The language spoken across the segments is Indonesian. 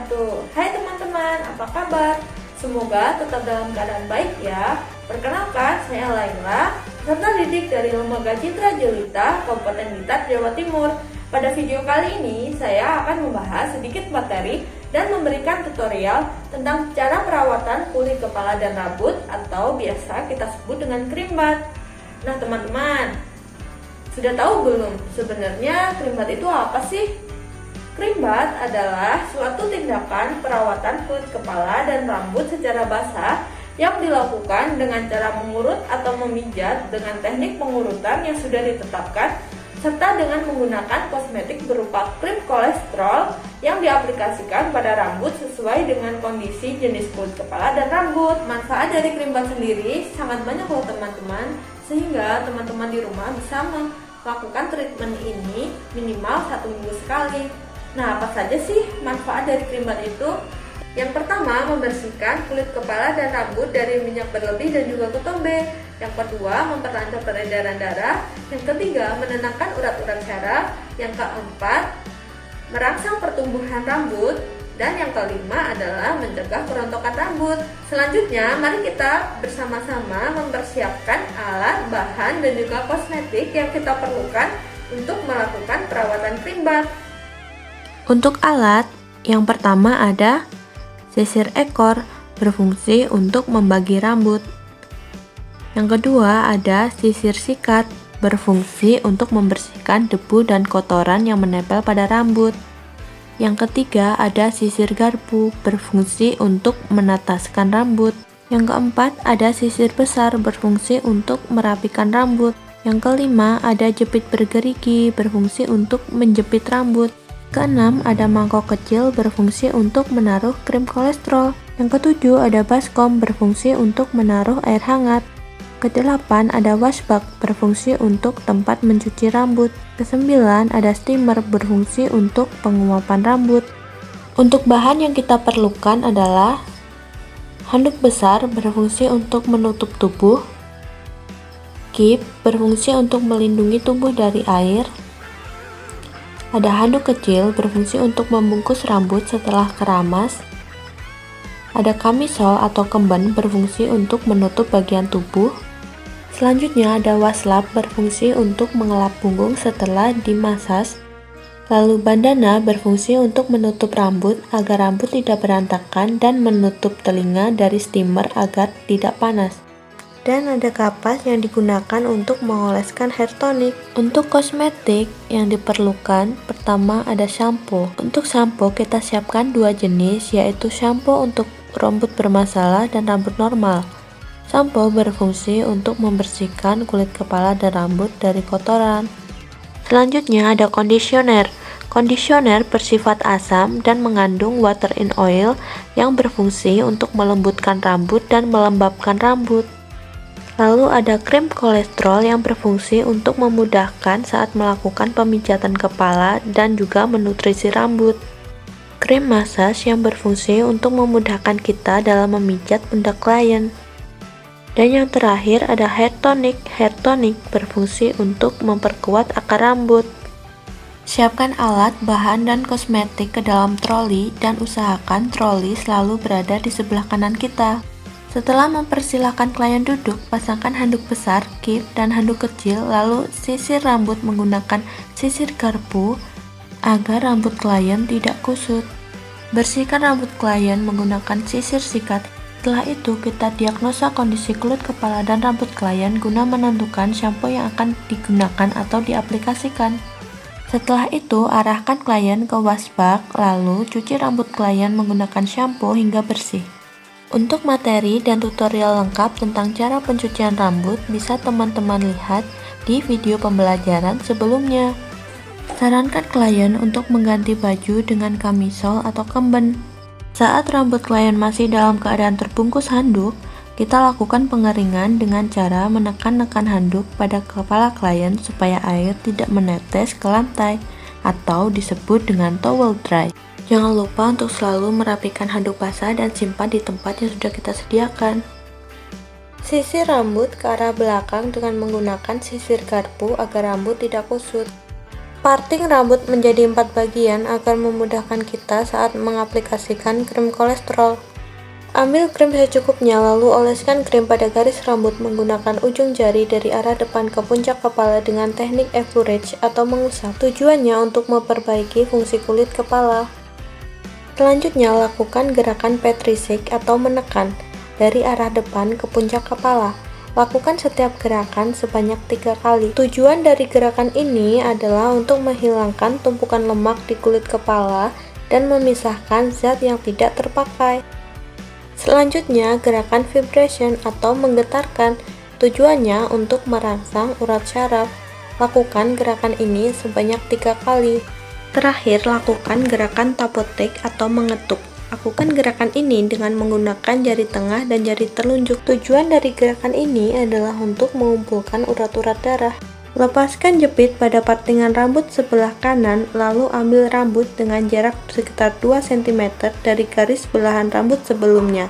wabarakatuh. Hai teman-teman, apa kabar? Semoga tetap dalam keadaan baik ya. Perkenalkan, saya Laila, peserta didik dari Lembaga Citra Jelita, Kabupaten Blitar, Jawa Timur. Pada video kali ini, saya akan membahas sedikit materi dan memberikan tutorial tentang cara perawatan kulit kepala dan rambut atau biasa kita sebut dengan krim bat. Nah teman-teman, sudah tahu belum sebenarnya krim bat itu apa sih? Krim bat adalah suatu tindakan perawatan kulit kepala dan rambut secara basah yang dilakukan dengan cara mengurut atau memijat dengan teknik pengurutan yang sudah ditetapkan serta dengan menggunakan kosmetik berupa krim kolesterol yang diaplikasikan pada rambut sesuai dengan kondisi jenis kulit kepala dan rambut. Manfaat dari krim bat sendiri sangat banyak loh teman-teman, sehingga teman-teman di rumah bisa melakukan treatment ini minimal 1 minggu sekali. Nah, apa saja sih manfaat dari krim bat itu? Yang pertama, membersihkan kulit kepala dan rambut dari minyak berlebih dan juga ketombe. Yang kedua, memperlancar peredaran darah. Yang ketiga, menenangkan urat-urat syaraf. Yang keempat, merangsang pertumbuhan rambut. Dan yang kelima adalah mencegah kerontokan rambut. Selanjutnya, mari kita bersama-sama mempersiapkan alat, bahan, dan juga kosmetik yang kita perlukan untuk melakukan perawatan krim bat. Untuk alat, yang pertama ada sisir ekor berfungsi untuk membagi rambut. Yang kedua ada sisir sikat berfungsi untuk membersihkan debu dan kotoran yang menempel pada rambut. Yang ketiga ada sisir garpu berfungsi untuk menetaskan rambut. Yang keempat ada sisir besar berfungsi untuk merapikan rambut. Yang kelima ada jepit bergerigi berfungsi untuk menjepit rambut. Keenam, ada mangkok kecil berfungsi untuk menaruh krim kolesterol. Yang ketujuh, ada baskom berfungsi untuk menaruh air hangat. Kedelapan, ada washbag berfungsi untuk tempat mencuci rambut. Kesembilan, ada steamer berfungsi untuk penguapan rambut. Untuk bahan yang kita perlukan adalah handuk besar berfungsi untuk menutup tubuh, kip berfungsi untuk melindungi tubuh dari air, ada handuk kecil berfungsi untuk membungkus rambut setelah keramas. Ada kamisol atau kemben berfungsi untuk menutup bagian tubuh. Selanjutnya ada waslap berfungsi untuk mengelap punggung setelah dimasas. Lalu bandana berfungsi untuk menutup rambut agar rambut tidak berantakan dan menutup telinga dari steamer agar tidak panas. Dan ada kapas yang digunakan untuk mengoleskan hair tonic. Untuk kosmetik yang diperlukan, pertama ada shampoo. Untuk shampoo kita siapkan 2 jenis, yaitu shampoo untuk rambut bermasalah dan rambut normal. Shampoo berfungsi untuk membersihkan kulit kepala dan rambut dari kotoran. Selanjutnya ada conditioner. Conditioner bersifat asam dan mengandung water in oil yang berfungsi untuk melembutkan rambut dan melembabkan rambut. Lalu ada krim kolesterol yang berfungsi untuk memudahkan saat melakukan pemijatan kepala dan juga menutrisi rambut. Krim massage yang berfungsi untuk memudahkan kita dalam memijat pundak klien. Dan yang terakhir ada hair tonic. Hair tonic berfungsi untuk memperkuat akar rambut. Siapkan alat, bahan, dan kosmetik ke dalam troli dan usahakan troli selalu berada di sebelah kanan kita. Setelah mempersilahkan klien duduk, pasangkan handuk besar, kip, dan handuk kecil, lalu sisir rambut menggunakan sisir garpu agar rambut klien tidak kusut. Bersihkan rambut klien menggunakan sisir sikat. Setelah itu, kita diagnosa kondisi kulit kepala dan rambut klien guna menentukan shampoo yang akan digunakan atau diaplikasikan. Setelah itu, arahkan klien ke washbag, lalu cuci rambut klien menggunakan shampoo hingga bersih. Untuk materi dan tutorial lengkap tentang cara pencucian rambut bisa teman-teman lihat di video pembelajaran sebelumnya. Sarankan klien untuk mengganti baju dengan kamisol atau kemben. Saat rambut klien masih dalam keadaan terbungkus handuk, kita lakukan pengeringan dengan cara menekan-nekan handuk pada kepala klien supaya air tidak menetes ke lantai atau disebut dengan towel dry. Jangan lupa untuk selalu merapikan handuk basah dan simpan di tempat yang sudah kita sediakan. Sisir rambut ke arah belakang dengan menggunakan sisir garpu agar rambut tidak kusut. Parting rambut menjadi 4 bagian agar memudahkan kita saat mengaplikasikan krim kolesterol. Ambil krim secukupnya lalu oleskan krim pada garis rambut menggunakan ujung jari dari arah depan ke puncak kepala dengan teknik effleurage atau mengusap. Tujuannya untuk memperbaiki fungsi kulit kepala. Selanjutnya lakukan gerakan Petrisic atau menekan dari arah depan ke puncak kepala. Lakukan setiap gerakan sebanyak 3 kali. Tujuan dari gerakan ini adalah untuk menghilangkan tumpukan lemak di kulit kepala dan memisahkan zat yang tidak terpakai. Selanjutnya, gerakan vibration atau menggetarkan. Tujuannya untuk merangsang urat syaraf. Lakukan gerakan ini sebanyak 3 kali. Terakhir, lakukan gerakan tapotek atau mengetuk. Lakukan gerakan ini dengan menggunakan jari tengah dan jari telunjuk. Tujuan dari gerakan ini adalah untuk mengumpulkan urat-urat darah. Lepaskan jepit pada partingan rambut sebelah kanan, lalu ambil rambut dengan jarak sekitar 2 cm dari garis belahan rambut sebelumnya.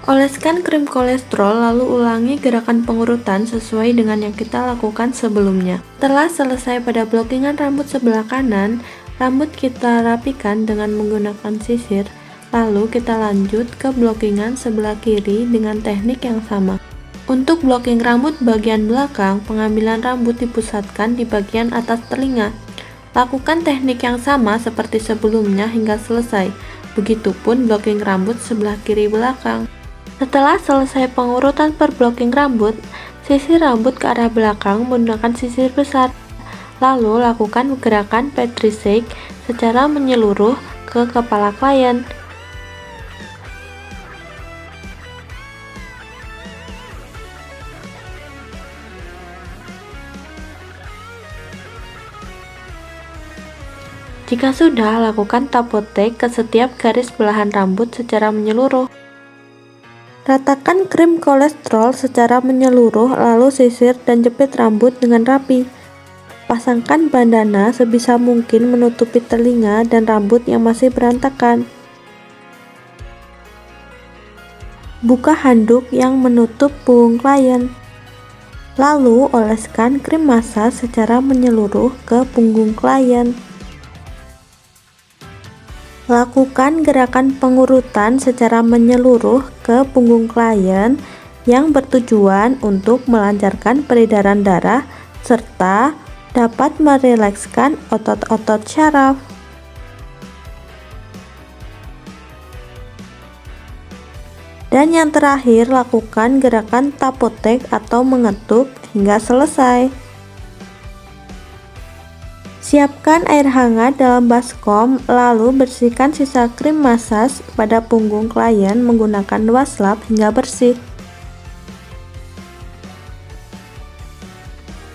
Oleskan krim kolesterol, lalu ulangi gerakan pengurutan sesuai dengan yang kita lakukan sebelumnya. Setelah selesai pada blockingan rambut sebelah kanan, rambut kita rapikan dengan menggunakan sisir. Lalu kita lanjut ke blockingan sebelah kiri dengan teknik yang sama. Untuk blocking rambut bagian belakang, pengambilan rambut dipusatkan di bagian atas telinga. Lakukan teknik yang sama seperti sebelumnya hingga selesai. Begitupun blocking rambut sebelah kiri belakang. Setelah selesai pengurutan per blocking rambut, sisir rambut ke arah belakang menggunakan sisir besar. Lalu lakukan gerakan Petrisic secara menyeluruh ke kepala klien. Jika sudah, lakukan tapotek ke setiap garis belahan rambut secara menyeluruh. Ratakan krim kolesterol secara menyeluruh, lalu sisir dan jepit rambut dengan rapi. Pasangkan bandana sebisa mungkin menutupi telinga dan rambut yang masih berantakan. Buka handuk yang menutup punggung klien. Lalu oleskan krim massage secara menyeluruh ke punggung klien. Lakukan gerakan pengurutan secara menyeluruh ke punggung klien yang bertujuan untuk melancarkan peredaran darah serta dapat merilekskan otot-otot syaraf. Dan yang terakhir, lakukan gerakan tapotek atau mengetuk hingga selesai. Siapkan air hangat dalam baskom, lalu bersihkan sisa krim massage pada punggung klien menggunakan washcloth hingga bersih.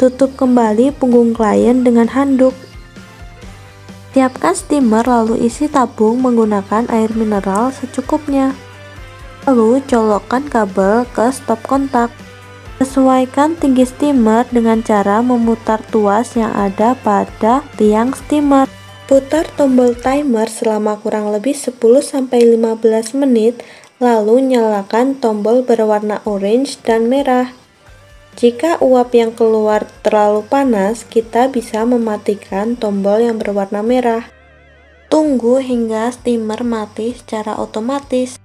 Tutup kembali punggung klien dengan handuk. Siapkan steamer lalu isi tabung menggunakan air mineral secukupnya. Lalu colokkan kabel ke stop kontak. Sesuaikan tinggi steamer dengan cara memutar tuas yang ada pada tiang steamer. Putar tombol timer selama kurang lebih 10-15 menit, lalu nyalakan tombol berwarna orange dan merah. Jika uap yang keluar terlalu panas, kita bisa mematikan tombol yang berwarna merah. Tunggu hingga steamer mati secara otomatis.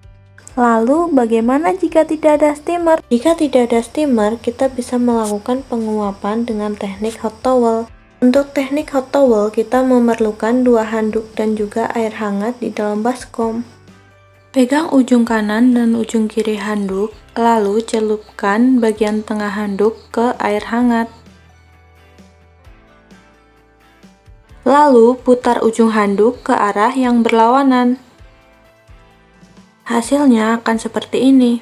Lalu, bagaimana jika tidak ada steamer? Jika tidak ada steamer, kita bisa melakukan penguapan dengan teknik hot towel. Untuk teknik hot towel, kita memerlukan 2 handuk dan juga air hangat di dalam baskom. Pegang ujung kanan dan ujung kiri handuk, lalu celupkan bagian tengah handuk ke air hangat. Lalu, putar ujung handuk ke arah yang berlawanan. Hasilnya akan seperti ini.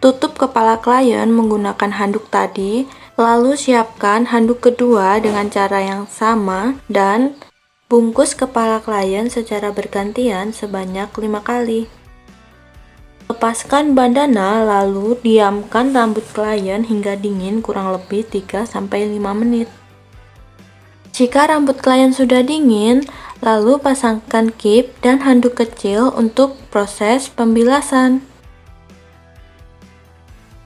Tutup kepala klien menggunakan handuk tadi, lalu siapkan handuk kedua dengan cara yang sama dan bungkus kepala klien secara bergantian sebanyak 5 kali. Lepaskan bandana lalu diamkan rambut klien hingga dingin kurang lebih 3-5 menit. Jika rambut klien sudah dingin, lalu pasangkan kip dan handuk kecil untuk proses pembilasan.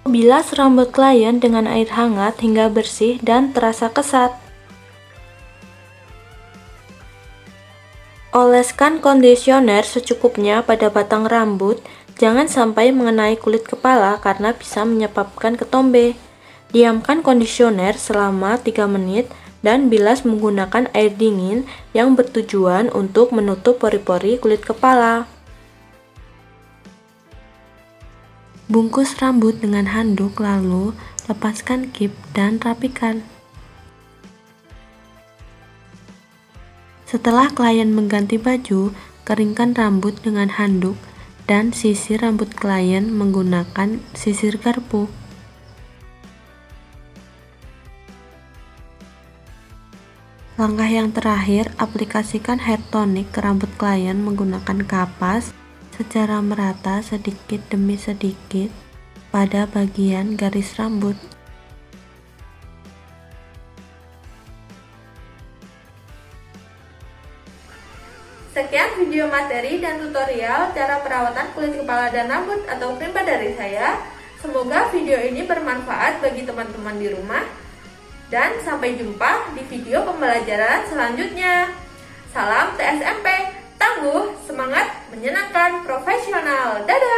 Bilas rambut klien dengan air hangat hingga bersih dan terasa kesat. Oleskan kondisioner secukupnya pada batang rambut, jangan sampai mengenai kulit kepala karena bisa menyebabkan ketombe. Diamkan kondisioner selama 3 menit dan bilas menggunakan air dingin yang bertujuan untuk menutup pori-pori kulit kepala. Bungkus rambut dengan handuk lalu lepaskan kip dan rapikan. Setelah klien mengganti baju, keringkan rambut dengan handuk dan sisir rambut klien menggunakan sisir garpu. Langkah yang terakhir, aplikasikan hair tonic ke rambut klien menggunakan kapas secara merata sedikit demi sedikit pada bagian garis rambut. Sekian video materi dan tutorial cara perawatan kulit kepala dan rambut atau Primpa dari saya. Semoga video ini bermanfaat bagi teman-teman di rumah. Dan sampai jumpa di video pembelajaran selanjutnya. Salam TSMP, tangguh, semangat, menyenangkan, profesional. Dadah!